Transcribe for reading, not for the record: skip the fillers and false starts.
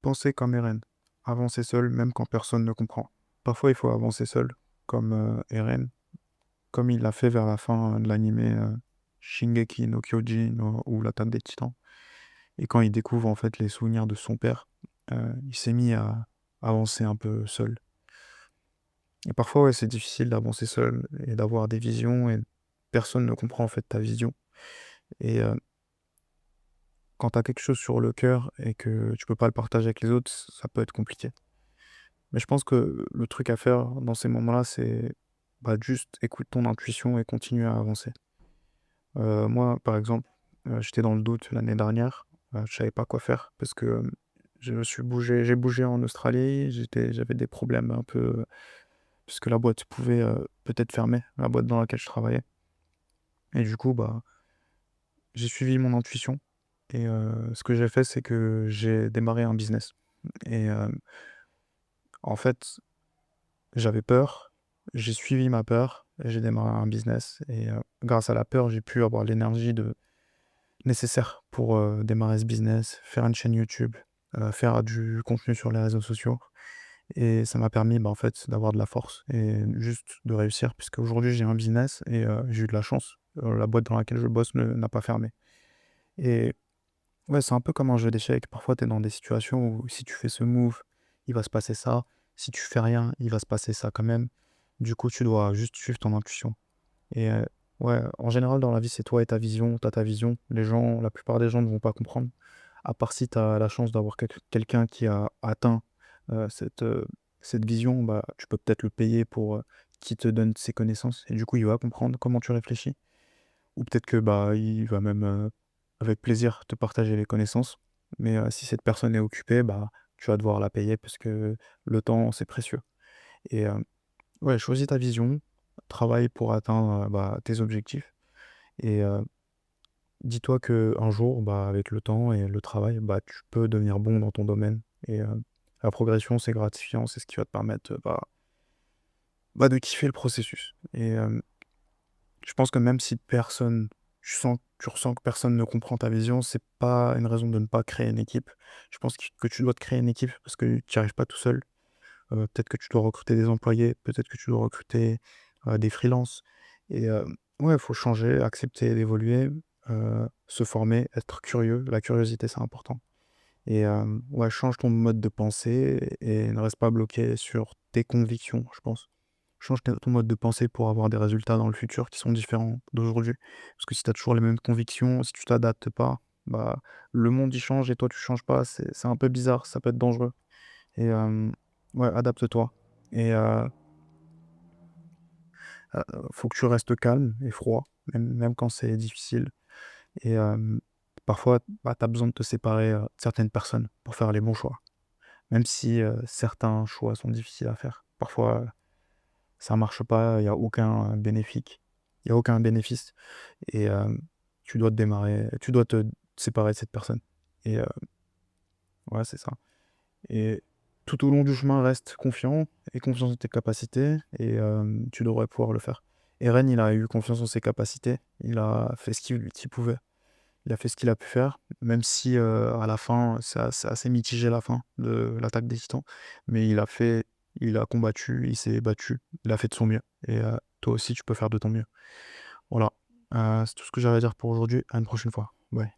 Pensez comme Eren. Avancez seul, même quand personne ne comprend. Parfois, il faut avancer seul, comme Eren, comme il l'a fait vers la fin de l'animé Shingeki no Kyojin ou l'Attaque des Titans. Et quand il découvre en fait les souvenirs de son père, il s'est mis à avancer un peu seul. Et parfois, ouais, c'est difficile d'avancer seul et d'avoir des visions et personne ne comprend en fait ta vision. Et quand tu as quelque chose sur le cœur et que tu peux pas le partager avec les autres, ça peut être compliqué. Mais je pense que le truc à faire dans ces moments-là, c'est bah, juste écoute ton intuition et continue à avancer. Moi, par exemple, j'étais dans le doute l'année dernière, je savais pas quoi faire parce que j'ai bougé en Australie, j'avais des problèmes un peu parce que la boîte pouvait peut-être fermer, la boîte dans laquelle je travaillais. Et du coup, bah, j'ai suivi mon intuition et ce que j'ai fait, c'est que j'ai démarré un business. Et en fait, j'avais peur, j'ai suivi ma peur et j'ai démarré un business et grâce à la peur, j'ai pu avoir l'énergie nécessaire pour, démarrer ce business, faire une chaîne YouTube, faire du contenu sur les réseaux sociaux et ça m'a permis, bah, en fait, d'avoir de la force et juste de réussir puisqu'aujourd'hui j'ai un business et j'ai eu de la chance. La boîte dans laquelle je bosse ne n'a pas fermé et ouais, c'est un peu comme un jeu d'échecs. Parfois, tu es dans des situations où si tu fais ce move, il va se passer ça. Si tu fais rien, il va se passer ça quand même. Du coup, tu dois juste suivre ton intuition. Et ouais, en général, dans la vie, c'est toi et ta vision. Tu as ta vision. La plupart des gens ne vont pas comprendre. À part si tu as la chance d'avoir quelqu'un qui a atteint cette vision, bah, tu peux peut-être le payer pour qu'il te donne ses connaissances. Et du coup, il va comprendre comment tu réfléchis. Ou peut-être que bah, il va même avec plaisir te partager les connaissances. Mais si cette personne est occupée, bah, tu vas devoir la payer parce que le temps, c'est précieux. Et ouais, choisis ta vision, travaille pour atteindre bah, tes objectifs. Et dis-toi que un jour, bah, avec le temps et le travail, bah, tu peux devenir bon dans ton domaine. Et la progression, c'est gratifiant, c'est ce qui va te permettre bah, de kiffer le processus. Et je pense que même si tu ressens que personne ne comprend ta vision, c'est pas une raison de ne pas créer une équipe. Je pense que tu dois te créer une équipe parce que tu n'y arrives pas tout seul. Peut-être que tu dois recruter des employés, peut-être que tu dois recruter des freelances. Et ouais, il faut changer, accepter d'évoluer, se former, être curieux. La curiosité, c'est important. Et ouais, change ton mode de pensée et ne reste pas bloqué sur tes convictions, je pense. Change ton mode de pensée pour avoir des résultats dans le futur qui sont différents d'aujourd'hui. Parce que si tu as toujours les mêmes convictions, si tu t'adaptes pas, bah, le monde y change et toi tu changes pas, c'est un peu bizarre, ça peut être dangereux. Et ouais, adapte-toi. Et faut que tu restes calme et froid, même quand c'est difficile. Et parfois, bah, tu as besoin de te séparer de certaines personnes pour faire les bons choix. Même si certains choix sont difficiles à faire. Parfois, ça marche pas, il y a aucun bénéfique. Il y a aucun bénéfice et tu dois te séparer de cette personne et ouais, c'est ça et tout au long du chemin, reste confiant et confiance en tes capacités et tu devrais pouvoir le faire. Eren, il a eu confiance en ses capacités, il a fait ce qu'il pouvait. Il a fait ce qu'il a pu faire, même si à la fin, c'est assez mitigé la fin de l'attaque des Titans. Mais il a combattu, il s'est battu, il a fait de son mieux. Et toi aussi, tu peux faire de ton mieux. Voilà. C'est tout ce que j'avais à dire pour aujourd'hui. À une prochaine fois. Bye.